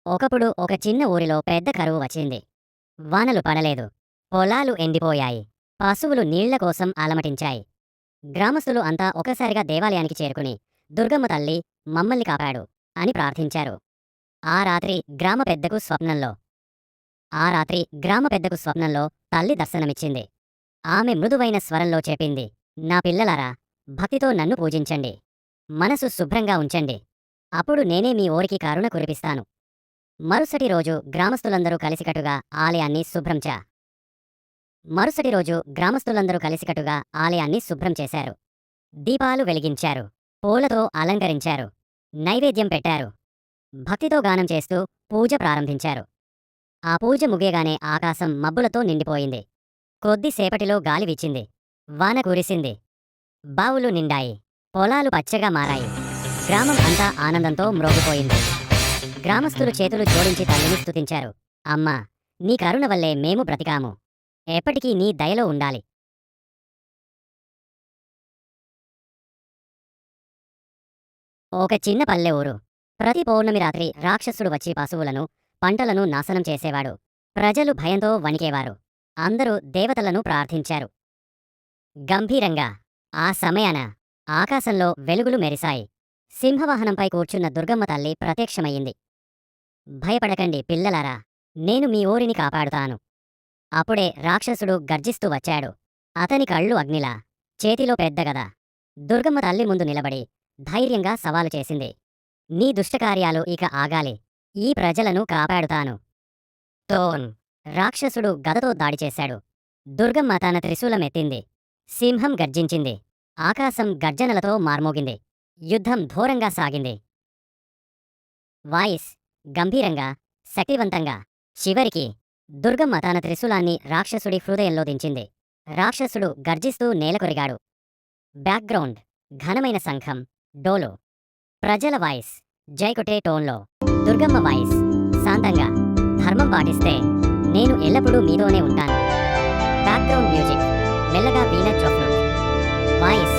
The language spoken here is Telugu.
ఒకప్పుడు ఒక చిన్న ఊరిలో పెద్ద కరువు వచ్చింది. వానలు పడలేదు. పొలాలు ఎండిపోయాయి. పశువులు నీళ్ల కోసం అలమటించాయి. గ్రామస్తులు అంతా ఒకసారిగా దేవాలయానికి చేరుకుని, దుర్గమ్మ తల్లి మమ్మల్ని కాపాడు అని ప్రార్థించారు. ఆ రాత్రి గ్రామ పెద్దకు స్వప్నంలో ఆ రాత్రి గ్రామ పెద్దకు స్వప్నంలో తల్లి దర్శనమిచ్చింది. ఆమె మృదువైన స్వరంలో చెప్పింది, నా పిల్లలారా, భక్తితో నన్ను పూజించండి. మనసు శుభ్రంగా ఉంచండి. అప్పుడు నేనే మీ ఊరికి కరుణ కురిపిస్తాను. మరుసటి రోజు గ్రామస్తులందరూ కలిసికట్టుగా ఆలయాన్ని శుభ్రం చేశారు. దీపాలు వెలిగించారు. పూలతో అలంకరించారు. నైవేద్యం పెట్టారు. భక్తితో గానం చేస్తూ పూజ ప్రారంభించారు. ఆ పూజ ముగియగానే ఆకాశం మబ్బులతో నిండిపోయింది. కొద్దిసేపటిలో గాలి వీచింది. వాన కురిసింది. బావులు నిండాయి. పొలాలు పచ్చగా మారాయి. గ్రామం అంతా ఆనందంతో మ్రోగిపోయింది. గ్రామస్తులు చేతులు జోడించి తల్లిని స్తుతించారు. అమ్మా, నీ కరుణ వల్లే మేము బ్రతికాము. ఎప్పటికీ నీ దయలో ఉండాలి. ఒక చిన్న పల్లె ఊరు. ప్రతి పౌర్ణమి రాత్రి రాక్షసుడు వచ్చి పశువులను, పంటలను నాశనం చేసేవాడు. ప్రజలు భయంతో వణికేవారు. అందరూ దేవతలను ప్రార్థించారు. గంభీరంగా ఆ సమయాన ఆకాశంలో వెలుగులు మెరిశాయి. సింహవాహనంపై కూర్చున్న దుర్గమ్మ తల్లి ప్రత్యక్షమయ్యింది. భయపడకండి పిల్లలారా, నేను మీ ఊరిని కాపాడుతాను. అప్పుడే రాక్షసుడు గర్జిస్తూ వచ్చాడు. అతని కళ్ళు అగ్నిలా, చేతిలో పెద్ద గద. దుర్గమ్మ తల్లి ముందు నిలబడి ధైర్యంగా సవాలు చేసింది. నీ దుష్టకార్యాలు ఇక ఆగాలి. ఈ ప్రజలను కాపాడుతాను. టోన్! రాక్షసుడు గదతో దాడి చేశాడు. దుర్గమ్మ తన త్రిశూలమెత్తింది. సింహం గర్జించింది. ఆకాశం గర్జనలతో మార్మోగింది. యుద్ధం ఘోరంగా సాగింది. వాయిస్ గంభీరంగా, శక్తివంతంగా. చివరికి దుర్గమ్మ తన త్రిశూలాన్ని రాక్షసుడి హృదయంలో దించింది. రాక్షసుడు గర్జిస్తూ నేలకొరిగాడు. బ్యాక్గ్రౌండ్ ఘనమైన శంఖం, డోలు. ప్రజల వాయిస్ జైకొట్టే టోన్లో. దుర్గమ్మ వాయిస్ శాంతంగా, ధర్మం పాటిస్తే నేను ఎల్లప్పుడూ మీతోనే ఉంటాను. బ్యాక్గ్రౌండ్ మ్యూజిక్ మెల్లగా వీణ చొఫ్లూట్. వాయిస్